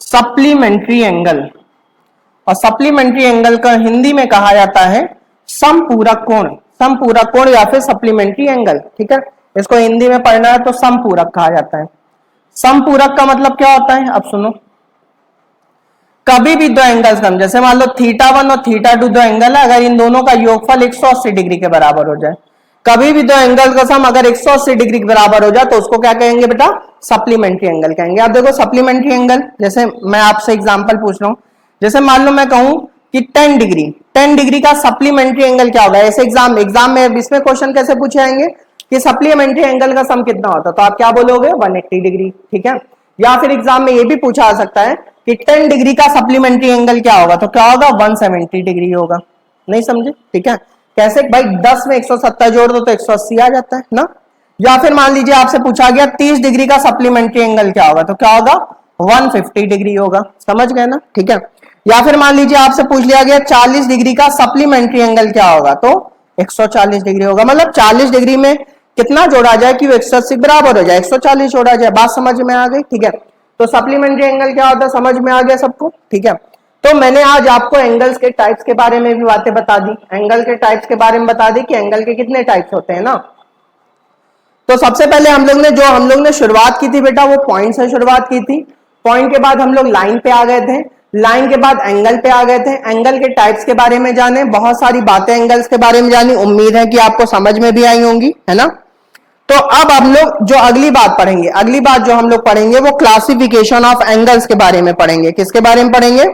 [SPEAKER 1] सप्लीमेंट्री एंगल। और सप्लीमेंट्री एंगल का हिंदी में कहा जाता है समपूरक कोण। समपूरक कोण या फिर सप्लीमेंट्री एंगल। ठीक है, इसको हिंदी में पढ़ना है तो समपूरक कहा जाता है। समपूरक का मतलब क्या होता है, अब सुनो। कभी भी दो एंगल्स का, जैसे मान लो θ1 और θ2 दो एंगल है, अगर इन दोनों का योगफल 180 डिग्री के बराबर हो जाए, कभी भी दो एंगल का सम अगर 180 डिग्री के बराबर हो जाए तो उसको क्या कहेंगे बेटा, सप्लीमेंट्री एंगल कहेंगे। आप देखो सप्लीमेंट्री एंगल, जैसे मैं आपसे एग्जांपल पूछ रहा हूं, जैसे मान लो मैं कहूं कि 10 डिग्री का सप्लीमेंट्री एंगल क्या होगा। ऐसे एग्जाम में इसमें क्वेश्चन कैसे पूछे जाएंगे कि सप्लीमेंट्री एंगल का सम कितना होता है, तो आप क्या बोलोगे 180 डिग्री, ठीक है। या फिर एग्जाम में ये भी पूछा जा सकता है कि 10 डिग्री का सप्लीमेंट्री एंगल क्या होगा, तो क्या होगा 170 डिग्री होगा। नहीं समझे, ठीक है। कैसे भाई, 10 में 170 जोड़ दो तो 180 आ जाता है ना। या फिर मान लीजिए आपसे पूछा गया 30 डिग्री का सप्लीमेंट्री एंगल क्या होगा, तो क्या होगा 150 डिग्री होगा। समझ गए ना, ठीक है। या फिर मान लीजिए आपसे पूछ लिया गया 40 डिग्री का सप्लीमेंट्री एंगल क्या होगा, तो 140 डिग्री होगा। मतलब 40 डिग्री में कितना जोड़ा जाए कि वो 180 बराबर हो जाए, 140 जोड़ा जाए। बात समझ में आ गई, ठीक है। तो सप्लीमेंट्री एंगल क्या होता है समझ में आ गया सबको, ठीक है। तो मैंने आज आपको एंगल्स के टाइप्स के बारे में भी बातें बता दी, एंगल के टाइप्स के बारे में बता दी कि एंगल के कितने टाइप्स होते हैं ना। तो सबसे पहले हम लोग ने शुरुआत की थी बेटा, वो पॉइंट से शुरुआत की थी। पॉइंट के बाद हम लोग लाइन पे आ गए थे, लाइन के बाद एंगल पे आ गए थे, एंगल के टाइप्स के बारे में जाने, बहुत सारी बातें एंगल्स के बारे में जानी। उम्मीद है कि आपको समझ में भी आई होंगी, है ना। तो अब हम लोग जो अगली बात पढ़ेंगे, अगली बात जो हम लोग पढ़ेंगे वो क्लासिफिकेशन ऑफ एंगल्स के बारे में पढ़ेंगे। किसके बारे में पढ़ेंगे,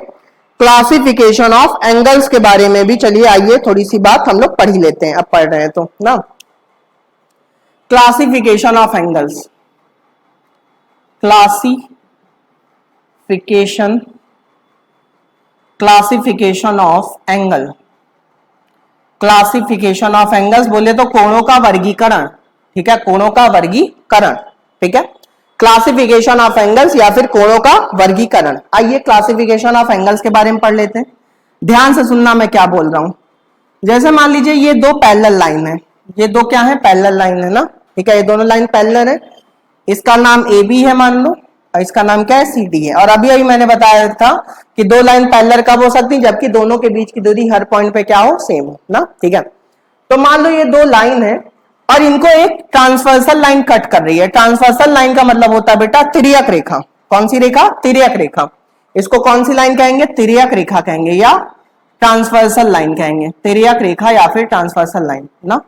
[SPEAKER 1] क्लासिफिकेशन ऑफ एंगल्स के बारे में भी। चलिए आइए थोड़ी सी बात हम लोग पढ़ ही लेते हैं, अब पढ़ रहे हैं तो ना। Classification of angles, classification of angle, classification of angles बोले तो कोणों का वर्गीकरण, ठीक है, कोणों का वर्गीकरण, ठीक है। क्लासिफिकेशन ऑफ एंगल्स या फिर कोणों का वर्गीकरण। आइए क्लासिफिकेशन ऑफ एंगल्स के बारे में पढ़ लेते हैं। ध्यान से सुनना मैं क्या बोल रहा हूं। जैसे मान लीजिए ये दो पैरेलल लाइन है, ये दो क्या है, पैरेलल लाइन है ना, ठीक है। ये दोनों लाइन पैरेलल है, इसका नाम ए बी है मान लो, और इसका नाम क्या है सी डी है। और अभी मैंने बताया था कि दो लाइन पैरेलल कब हो सकती है, जबकि दोनों के बीच की दूरी हर पॉइंट पे क्या हो, सेम हो ना, ठीक है। तो मान लो ये दो लाइन है और इनको एक ट्रांसवर्सल लाइन कट कर रही है। ट्रांसवर्सल लाइन का मतलब होता है बेटा तिर्यक रेखा। कौन सी रेखा, तिर्यक रेखा। इसको कौन सी लाइन कहेंगे, तिर्यक रेखा कहेंगे या ट्रांसवर्सल लाइन कहेंगे, तिर्यक रेखा या फिर ट्रांसवर्सल लाइन ना।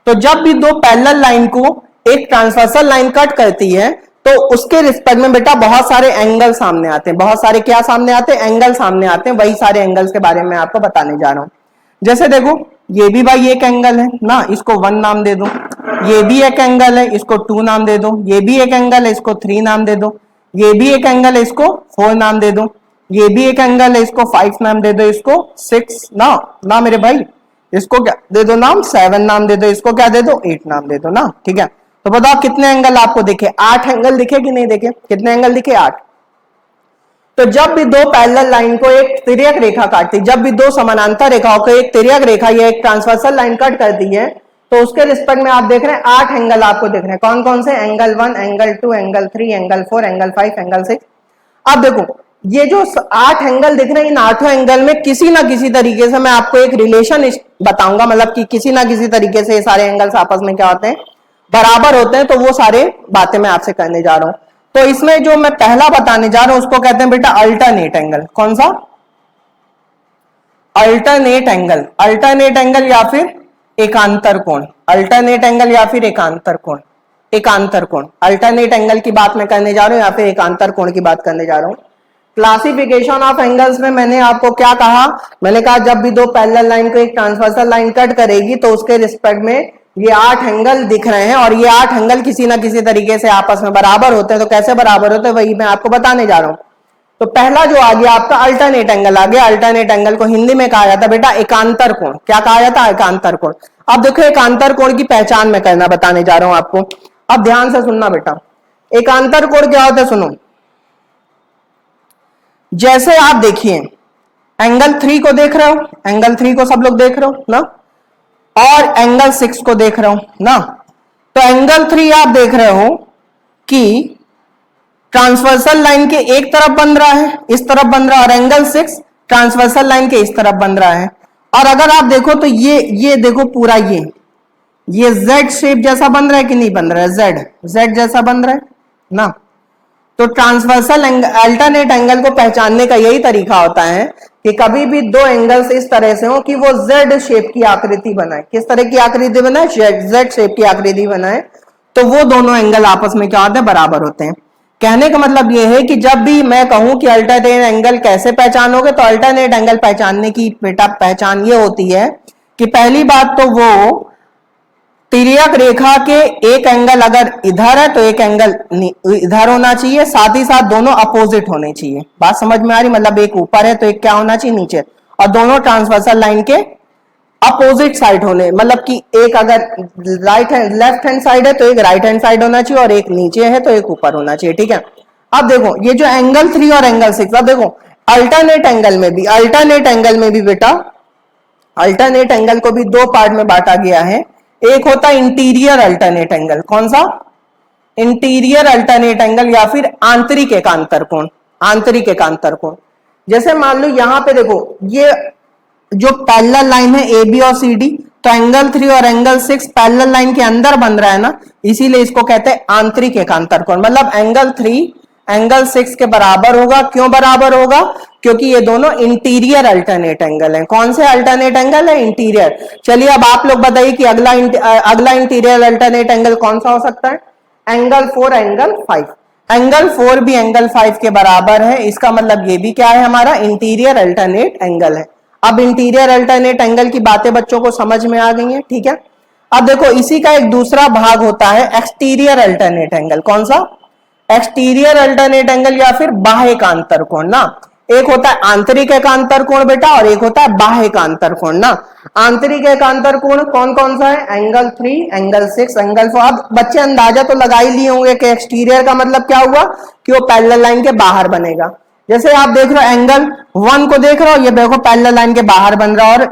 [SPEAKER 1] तो जब भी दो पैरेलल लाइन को एक ट्रांसवर्सल लाइन कट करती है तो उसके रिस्पेक्ट में बेटा बहुत सारे एंगल सामने आते हैं। बहुत सारे क्या सामने आते हैं, एंगल सामने आते हैं। वही सारे एंगल्स के बारे में आपको बताने जा रहा हूं। जैसे देखो ये भी भाई एक एंगल है ना, इसको 1 नाम दे दो। ये भी एक एंगल है, इसको 2 नाम दे दो। ये भी एक एंगल है, इसको 3 नाम दे दो। ये भी एक एंगल है, इसको 4 नाम दे दो। ये भी एक एंगल है, इसको 5 नाम दे दो। इसको 6 ना मेरे भाई, इसको क्या दे दो नाम, 7 नाम दे दो। इसको क्या दे दो, 8 नाम दे दो ना, ठीक है। तो बताओ कितने एंगल आपको दिखे, 8 एंगल दिखे कि नहीं दिखे, कितने एंगल दिखे, 8। तो जब भी दो पैरेलल लाइन को एक तिर्यक रेखा काटती, जब भी दो समानांतर रेखाओं को एक तिर्यक रेखा या एक ट्रांसवर्सल लाइन कट करती है तो उसके रिस्पेक्ट में आप देख रहे हैं 8 एंगल आपको दिख रहे हैं। कौन कौन से, angle 1, angle 2, angle 3, angle 4, angle 5, angle 6। अब देखो ये जो 8 एंगल दिख रहे हैं, इन 8 एंगल में किसी ना किसी तरीके से मैं आपको एक रिलेशन बताऊंगा, मतलब कि किसी ना किसी तरीके से ये सारे एंगल्स आपस में क्या होते हैं, बराबर होते हैं। तो वो सारे बातें मैं आपसे करने जा रहा हूं। तो इसमें जो मैं पहला बताने जा रहा हूं उसको कहते हैं बेटा अल्टरनेट एंगल। कौन सा, अल्टरनेट एंगल। अल्टरनेट एंगल या फिर एकांतर कोण, अल्टरनेट एंगल या फिर एकांतर कोण, एकांतर कोण। अल्टरनेट एंगल की बात मैं करने जा रहा हूं या फिर एकांतर कोण की बात करने जा रहा हूं। क्लासिफिकेशन ऑफ एंगल्स में मैंने आपको क्या कहा, मैंने कहा जब भी दो पैरेलल लाइन को एक ट्रांसवर्सल लाइन कट करेगी तो उसके रिस्पेक्ट में ये 8 एंगल दिख रहे हैं और ये 8 एंगल किसी ना किसी तरीके से आपस में बराबर होते हैं। तो कैसे बराबर होते हैं वही मैं आपको बताने जा रहा हूं। तो पहला जो आ गया आपका अल्टरनेट एंगल आ गया। अल्टरनेट एंगल को हिंदी में कहा जाता है बेटा एकांतर कोण। क्या कहा जाता है, एकांतर कोण। अब देखो एकांतर कोण की पहचान मैं करना बताने जा रहा हूं आपको। अब ध्यान से सुनना बेटा, एकांतर कोण क्या होता है सुनो। जैसे आप देखिए एंगल 3 को देख रहे हो, एंगल 3 को सब लोग देख रहे हो ना, और एंगल 6 को देख रहे हो ना। तो एंगल 3 आप देख रहे हो कि ट्रांसवर्सल लाइन के एक तरफ बन रहा है, इस तरफ बन रहा है, और एंगल 6 ट्रांसवर्सल लाइन के इस तरफ बन रहा है। और अगर आप देखो तो ये देखो पूरा ये जेड शेप जैसा बन रहा है कि नहीं बन रहा है, जेड जेड जैसा बन रहा है ना। तो ट्रांसवर्सल अल्टरनेट एंगल को पहचानने का यही तरीका होता है कि कभी भी दो एंगल्स इस तरह से हो कि वो जेड शेप की आकृति बनाए। किस तरह की आकृति बनाए, जेड शेप की आकृति बनाए, तो वो दोनों एंगल आपस में क्या होते हैं, बराबर होते हैं। कहने का मतलब ये है कि जब भी मैं कहूं कि अल्टरनेट एंगल कैसे पहचानोगे, तो अल्टरनेट एंगल पहचानने की बेटा पहचान ये होती है कि पहली बात तो वो तिर्यक रेखा के एक एंगल अगर इधर है तो एक एंगल इधर होना चाहिए, साथ ही साथ दोनों अपोजिट होने चाहिए। बात समझ में आ रही, मतलब एक ऊपर है तो एक क्या होना चाहिए, नीचे, और दोनों ट्रांसवर्सल लाइन के अपोजिट साइड होने, मतलब कि एक अगर right hand left hand side है तो एक राइट हैंड साइड होना चाहिए, और एक नीचे है तो एक ऊपर होना चाहिए। ठीक है, अब देखो ये जो एंगल 3 और एंगल 6, अब देखो अल्टरनेट एंगल में भी बेटा अल्टरनेट एंगल को भी दो पार्ट में बांटा गया है। एक होता है इंटीरियर अल्टरनेट एंगल, कौन सा, इंटीरियर अल्टरनेट एंगल, या फिर आंतरिक एकांतर कोण, आंतरिक एकांतर कोण। जैसे मान लो यहां पे देखो ये जो पैरेलल लाइन है ए बी और सी डी, तो एंगल 3 और एंगल 6 पैरेलल लाइन के अंदर बन रहा है ना, इसीलिए इसको कहते हैं आंतरिक एकांतर कोण। मतलब एंगल 3 एंगल 6 के बराबर होगा। क्यों बराबर होगा, क्योंकि ये दोनों इंटीरियर अल्टरनेट एंगल हैं। कौन से अल्टरनेट एंगल है, इंटीरियर। चलिए अब आप लोग बताइए कि अगला इंटीरियर अल्टरनेट एंगल कौन सा हो सकता है, एंगल 4 एंगल 5। एंगल 4 भी एंगल 5 के बराबर है, इसका मतलब ये भी क्या है, हमारा इंटीरियर अल्टरनेट एंगल है। अब इंटीरियर अल्टरनेट एंगल की बातें बच्चों को समझ में आ गई हैं, ठीक है। अब देखो इसी का एक दूसरा भाग होता है एक्सटीरियर अल्टरनेट एंगल। कौन सा, एक्सटीरियर अल्टरनेट एंगल या फिर बाह्य एकांतर कोण ना। एक होता है आंतरिक एकांतर कोण बेटा, और एक होता है बाह्य एकांतर कोण ना। आंतरिक एकांतर कोण कौन कौन सा है, एंगल 3 एंगल 6 एंगल 4। अब बच्चे अंदाजा तो लगा ही लिए होंगे कि एक्सटीरियर का मतलब क्या हुआ कि वो पैरेलल लाइन के बाहर बनेगा। जैसे आप देख रहे हो एंगल 1 को देख रहे हो, ये देखो पैरेलल लाइन के बाहर बन रहा है,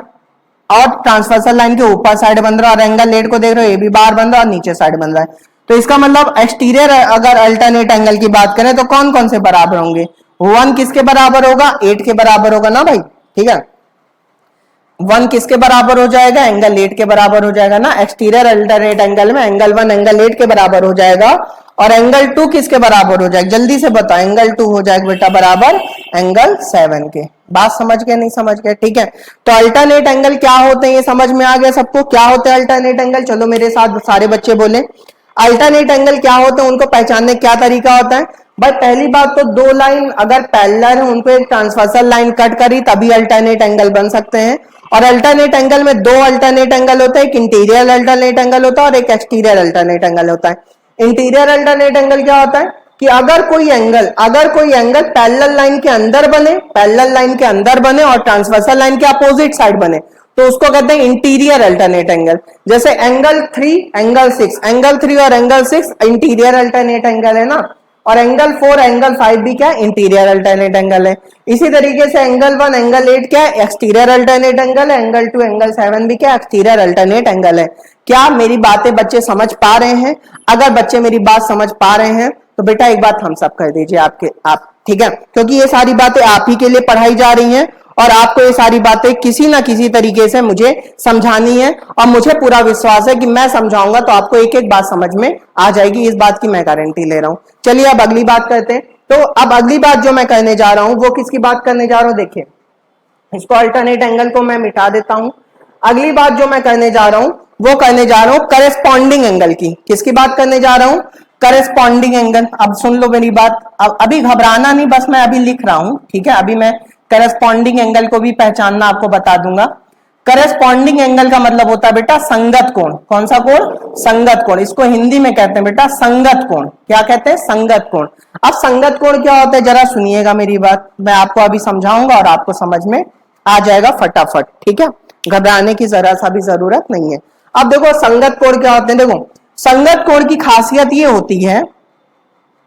[SPEAKER 1] और ट्रांसवर्सल लाइन के ऊपर साइड बन रहा है। और एंगल 8 को देख रहे हो, ये भी बाहर बन रहा है और नीचे साइड बन रहा है। तो इसका मतलब एक्सटीरियर अगर अल्टरनेट एंगल की बात करें तो कौन कौन से बराबर होंगे, 1 किसके बराबर होगा, 8 के बराबर होगा ना भाई, ठीक है। 1 किसके बराबर हो जाएगा, एंगल 8 के बराबर हो जाएगा ना। एक्सटीरियर अल्टरनेट एंगल में एंगल 1 एंगल 8 के बराबर हो जाएगा, और एंगल 2 किसके बराबर हो जाएगा, जल्दी से बताओ, एंगल 2 हो जाएगा बेटा बराबर एंगल 7 के। बात समझ गए नहीं समझ गए, ठीक है। तो अल्टरनेट एंगल क्या होते हैं ये समझ में आ गया सबको, क्या होते हैं अल्टरनेट एंगल। चलो मेरे साथ सारे बच्चे बोले अल्टरनेट एंगल क्या होते हैं, उनको पहचानने क्या तरीका होता है। भाई पहली बात तो दो लाइन अगर पैरेलल है उनको एक ट्रांसवर्सल लाइन कट करी तभी अल्टरनेट एंगल बन सकते हैं। और अल्टरनेट एंगल में दो अल्टरनेट एंगल होते हैं, एक इंटीरियर अल्टरनेट एंगल होता है और एक एक्सटीरियर अल्टरनेट एंगल होता है। इंटीरियर अल्टरनेट एंगल क्या होता है कि अगर कोई एंगल पैरेलल लाइन के अंदर बने, पैरेलल लाइन के अंदर बने और ट्रांसवर्सल लाइन के अपोजिट साइड बने, तो उसको कहते हैं इंटीरियर अल्टरनेट एंगल। जैसे एंगल 3 एंगल 6, एंगल 3 और एंगल 6 इंटीरियर अल्टरनेट एंगल है ना, और एंगल 4 एंगल 5 भी क्या है, इंटीरियर अल्टरनेट एंगल है। इसी तरीके से एंगल 1 एंगल 8 क्या है, एक्सटीरियर अल्टरनेट एंगल है। एंगल 2 एंगल 7 भी क्या, एक्सटीरियर अल्टरनेट एंगल है। क्या मेरी बातें बच्चे समझ पा रहे हैं? अगर बच्चे मेरी बात समझ पा रहे हैं तो बेटा एक बात हम सब कर दीजिए आप, ठीक है, क्योंकि ये सारी बातें आप ही के लिए पढ़ाई जा रही हैं और आपको ये सारी बातें किसी ना किसी तरीके से मुझे समझानी है, और मुझे पूरा विश्वास है कि मैं समझाऊंगा तो आपको एक एक बात समझ में आ जाएगी, इस बात की मैं गारंटी ले रहा हूं। चलिए अब अगली बात करते हैं। तो अब अगली बात जो मैं करने जा रहा हूं वो किसकी बात करने जा रहा हूं, देखिए इसको अल्टरनेट एंगल को मैं मिटा देता हूं। अगली बात जो मैं करने जा रहा हूं वो करने जा रहा हूं करेस्पॉन्डिंग एंगल की। किसकी बात करने जा रहा हूं, करेस्पॉन्डिंग एंगल। अब सुन लो मेरी बात, अब अभी घबराना नहीं, बस मैं अभी लिख रहा हूं, ठीक है। अभी मैं करेस्पॉन्डिंग एंगल को भी पहचानना आपको बता दूंगा। करेस्पॉन्डिंग एंगल का मतलब होता है बेटा संगत कोण। कौन सा कोण, संगत कोण। इसको हिंदी में कहते हैं बेटा संगत कोण। क्या कहते हैं, संगत कोण। अब संगत कोण क्या होता है जरा सुनिएगा मेरी बात, मैं आपको अभी समझाऊंगा और आपको समझ में आ जाएगा फटाफट, ठीक है। घबराने की जरा सा भी जरूरत नहीं है। अब देखो संगत कोण क्या होते हैं, देखो संगत कोण की खासियत ये होती है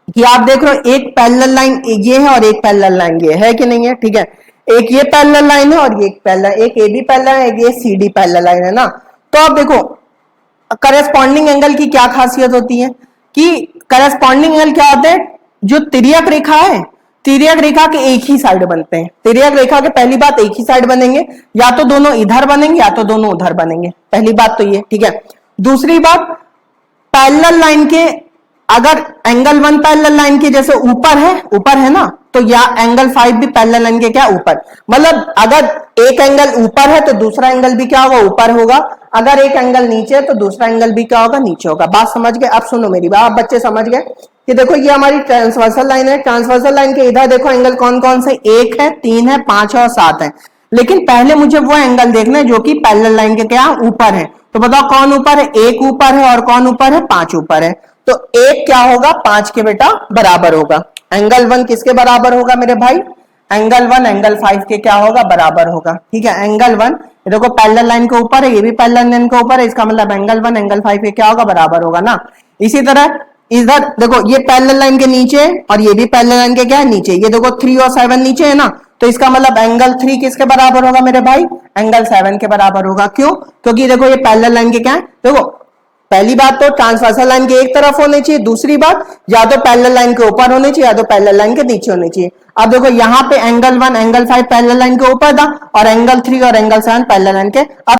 [SPEAKER 1] कि आप देख रहे हो एक पैरेलल लाइन ये है और एक पैरेलल लाइन ये है कि नहीं है, ठीक है। एक ये पैरेलल लाइन है और ये एक ए बी पैरेलल है, एक ये सी डी पैरेलल लाइन है ना। तो आप देखो करेस्पॉन्डिंग एंगल की क्या खासियत होती है कि करेस्पॉन्डिंग एंगल क्या होते हैं, जो तिर्यक रेखा है, तिर्यक रेखा के एक ही साइड बनते हैं। तिर्यक रेखा के पहली बात एक ही साइड बनेंगे, या तो दोनों इधर बनेंगे या तो दोनों उधर बनेंगे, पहली बात तो ये, ठीक है। दूसरी बात, पैरेलल लाइन के अगर एंगल 1 पैरेलल लाइन के जैसे ऊपर है ना, तो या एंगल 5 भी पैरेलल लाइन के क्या ऊपर, मतलब अगर एक एंगल ऊपर है तो दूसरा एंगल भी क्या होगा, ऊपर होगा। अगर एक एंगल नीचे है तो दूसरा एंगल भी क्या होगा, नीचे होगा। बात समझ गए? अब सुनो मेरी बात, आप बच्चे समझ गए कि देखो ये हमारी ट्रांसवर्सल लाइन है। ट्रांसवर्सल लाइन के इधर देखो एंगल कौन कौन से, 1 है, 3 है, 5 है और 7 है। लेकिन पहले मुझे वो एंगल देखना है जो कि पैरेलल लाइन के क्या ऊपर है। तो बताओ कौन ऊपर है, 1 ऊपर है और कौन ऊपर है, 5 ऊपर है। तो 1 क्या होगा, 5 के बेटा बराबर होगा। एंगल 1 किसके बराबर होगा मेरे भाई, एंगल 1 एंगल 5 के क्या होगा, बराबर होगा। ठीक है, एंगल 1 देखो पैरेलल लाइन के ऊपर है, ये भी पैरेलल लाइन के ऊपर है, इसका मतलब एंगल 1 एंगल 5 के क्या होगा, बराबर होगा ना। इसी तरह इधर देखो ये पैरेलल लाइन के नीचे और ये भी पैरेलल लाइन के क्या है, नीचे। ये देखो 3 और 7 नीचे है ना, तो इसका मतलब एंगल 3 किसके बराबर होगा मेरे भाई, एंगल 7 के बराबर होगा। क्यों, क्योंकि देखो ये पैरेलल लाइन के क्या है, देखो पहली बात तो ट्रांसवर्सल लाइन के एक तरफ होने चाहिए, दूसरी बात या तो पैरेलल लाइन के ऊपर होने चाहिए या तो पैरेलल लाइन के नीचे होने चाहिए। अब देखो यहाँ पे एंगल 1 एंगल 5 पैरेलल लाइन के ऊपर था और एंगल 3 और एंगल 7 पैरेलल लाइन के। अब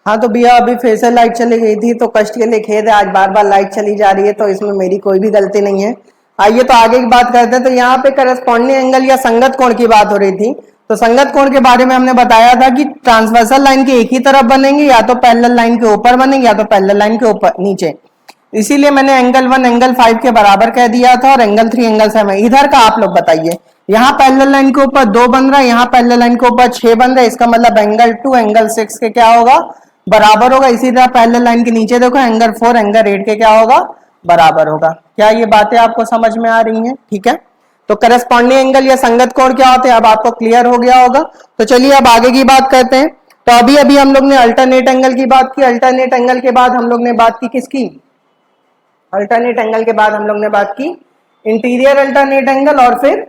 [SPEAKER 1] हाँ तो भैया अभी फिर से लाइट चली गई थी तो कष्ट के लिए खेद है, आज बार बार लाइट चली जा रही है, तो इसमें मेरी कोई भी गलती नहीं है। आइए तो आगे की बात करते हैं। तो यहाँ पे करस्पॉन्डिंग एंगल या संगत कोण की बात हो रही थी। तो संगत कोण के बारे में हमने बताया था कि ट्रांसवर्सल लाइन के एक ही तरफ बनेंगे, या तो पैरेलल लाइन के ऊपर बनेंगे या तो पैरेलल लाइन के ऊपर नीचे। इसीलिए मैंने एंगल 1 एंगल 5 के बराबर कह दिया था और एंगल 3 एंगल 7। इधर का आप लोग बताइए, यहाँ पैरेलल लाइन के ऊपर 2 बन रहा है, यहाँ पैरेलल लाइन के ऊपर 6 बन रहा है, इसका मतलब एंगल 2 एंगल 6 के क्या होगा, बराबर होगा। इसी तरह पैरेलल लाइन के नीचे देखो एंगल 4 एंगल 8 के क्या होगा, बराबर होगा। क्या ये बातें आपको समझ में आ रही हैं? ठीक है, तो करस्पॉन्डिंग एंगल या संगत कोण क्या होते हैं अब आपको क्लियर हो गया होगा। तो चलिए अब आगे की बात करते हैं। तो अभी अभी हम लोग ने अल्टरनेट एंगल की बात की। अल्टरनेट एंगल के बाद हम लोग ने बात की किसकी, अल्टरनेट एंगल के बाद हम लोग ने बात की इंटीरियर अल्टरनेट एंगल, और फिर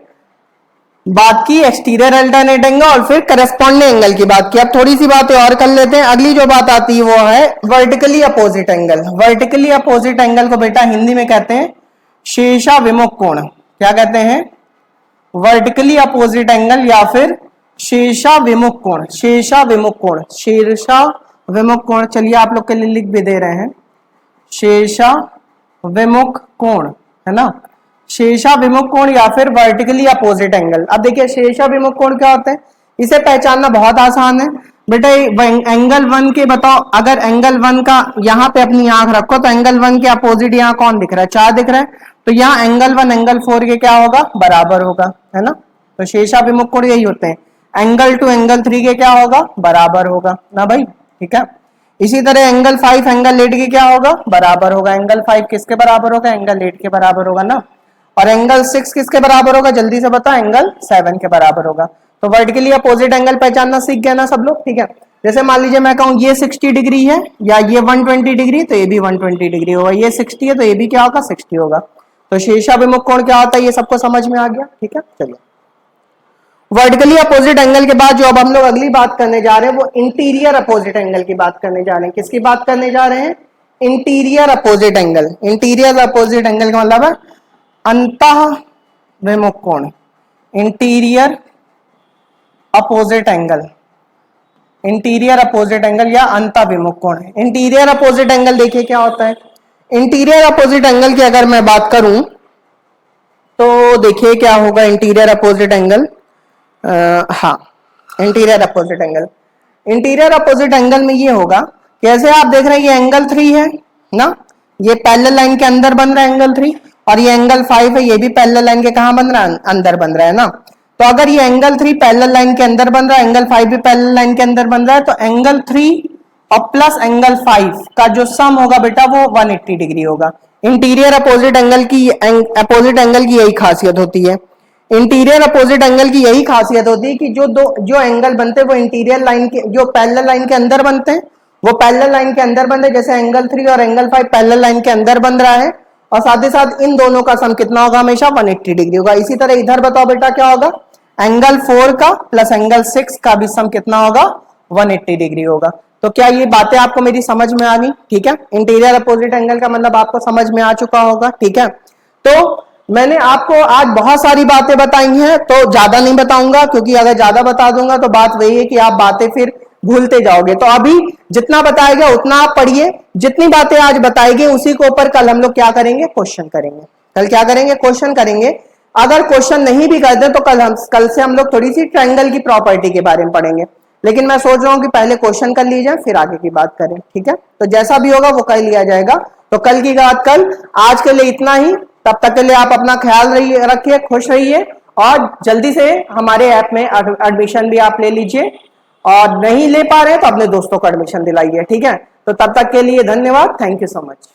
[SPEAKER 1] बात की एक्सटीरियर अल्टरनेट एंगल, और फिर करस्पॉन्डिंग एंगल की बात की। अब थोड़ी सी बातें और कर लेते हैं। अगली जो बात आती है वो है vertically opposite angle. Vertically opposite angle को बेटा हिंदी में कहते हैं शीर्षा विमुख कोण। क्या कहते हैं, वर्टिकली अपोजिट एंगल या फिर शीर्षा विमुख कोण। शीर्षा विमुख कोण, शीर्षा विमुख कोण। चलिए आप लोग के लिए लिख भी दे रहे हैं, शीर्षा विमुख कोण, है ना, शीर्षा विमुख कोण या फिर वर्टिकली अपोजिट एंगल। अब देखिए शीर्षा विमुख कोण क्या होता है, इसे पहचानना बहुत आसान है बेटा। एंगल 1 के बताओ, अगर एंगल 1 का यहाँ पे अपनी आंख रखो तो एंगल 1 के अपोजिट यहाँ कौन दिख रहा है, 4 दिख रहा है, तो यहाँ एंगल 1 एंगल 4 के क्या होगा, बराबर होगा, है ना। तो शीर्षा विमुख कोण यही होते हैं। एंगल 2 एंगल 3 के क्या होगा, बराबर होगा ना भाई। ठीक है, इसी तरह एंगल 5 एंगल 8 के क्या होगा, बराबर होगा। एंगल 5 किसके बराबर होगा, एंगल 8 के बराबर होगा ना। और एंगल 6 किसके बराबर होगा, जल्दी से बताओ, एंगल 7 के बराबर होगा। तो वर्टिकली अपोजिट एंगल पहचानना सीख गया ना सब लोग। ठीक है, जैसे मान लीजिए मैं कहूं ये 60 डिग्री है या ये 120 डिग्री, तो ये भी 120 डिग्री होगा। ये 60 है तो ये भी क्या होगा, 60 होगा। तो शीर्षा विमुख कोण क्या होता है, ये सबको समझ में आ गया। ठीक है, चलिए वर्टिकली अपोजिट एंगल के बाद जो अब हम लोग अगली बात करने जा रहे हैं वो इंटीरियर अपोजिट एंगल की बात करने जा रहे हैं। किसकी बात करने जा रहे हैं, interior opposite angle. Interior opposite angle का मतलब है अंतः विमुख कोण। Interior opposite angle, interior opposite angle या अंतः विमुख कोण। इंटीरियर अपोजिट एंगल देखिए क्या होता है। इंटीरियर अपोजिट एंगल की अगर मैं बात करूं तो देखिए क्या होगा इंटीरियर अपोजिट एंगल। हाँ, interior opposite angle, interior opposite angle में ये होगा, कैसे आप देख रहे हैं ये एंगल 3 है ना, ये पैरेलल लाइन के अंदर बन रहा है एंगल 3, और ये एंगल 5 है, ये भी पैरेलल लाइन के कहां बन रहा है, अंदर बन रहा है ना। तो अगर ये एंगल 3 पैरेलल लाइन के अंदर बन रहा है, एंगल 5 भी पैरेलल लाइन के अंदर बन रहा है, तो एंगल 3 और प्लस एंगल 5 का जो सम होगा बेटा वो 180 डिग्री होगा। इंटीरियर अपोजिट एंगल की यही खासियत होती है। इंटीरियर अपोजिट एंगल की यही खासियत होती है कि जो एंगल बनते हैं वो इंटीरियर लाइन के, जो पैरेलल लाइन के अंदर बनते हैं वो पैरेलल लाइन के अंदर बन रहे, जैसे एंगल 3 और एंगल 5 पैरेलल लाइन के अंदर बन रहा है, और साथ ही साथ इन दोनों का सम कितना होगा, हमेशा 180 डिग्री होगा। इसी तरह इधर बताओ बेटा क्या होगा, एंगल 4 का प्लस एंगल 6 का भी सम कितना होगा, 180 डिग्री होगा। तो क्या ये बातें आपको मेरी समझ में आ गई? ठीक है, इंटीरियर अपोजिट एंगल का मतलब आपको समझ में आ चुका होगा। ठीक है, तो मैंने आपको आज बहुत सारी बातें बताई हैं, तो ज्यादा नहीं बताऊंगा, क्योंकि अगर ज्यादा बता दूंगा तो बात वही है कि आप बातें फिर भूलते जाओगे। तो अभी जितना बताया गया उतना आप पढ़िए, जितनी बातें आज बताई गई उसी के ऊपर कल हम लोग क्या करेंगे, क्वेश्चन करेंगे। कल क्या करेंगे, क्वेश्चन करेंगे। अगर क्वेश्चन नहीं भी करते तो कल से हम लोग थोड़ी सी ट्रायंगल की प्रॉपर्टी के बारे में पढ़ेंगे, लेकिन मैं सोच रहा हूं कि पहले क्वेश्चन कर लीजिए फिर आगे की बात करें, ठीक है। तो जैसा भी होगा वो कर लिया जाएगा। तो कल की बात कल, आज के लिए इतना ही। तब तक के लिए आप अपना ख्याल रखिए, खुश रहिए, और जल्दी से हमारे ऐप में एडमिशन भी आप ले लीजिए, और नहीं ले पा रहे हैं तो अपने दोस्तों को एडमिशन दिलाइए, ठीक है। तो तब तक के लिए धन्यवाद, थैंक यू सो मच।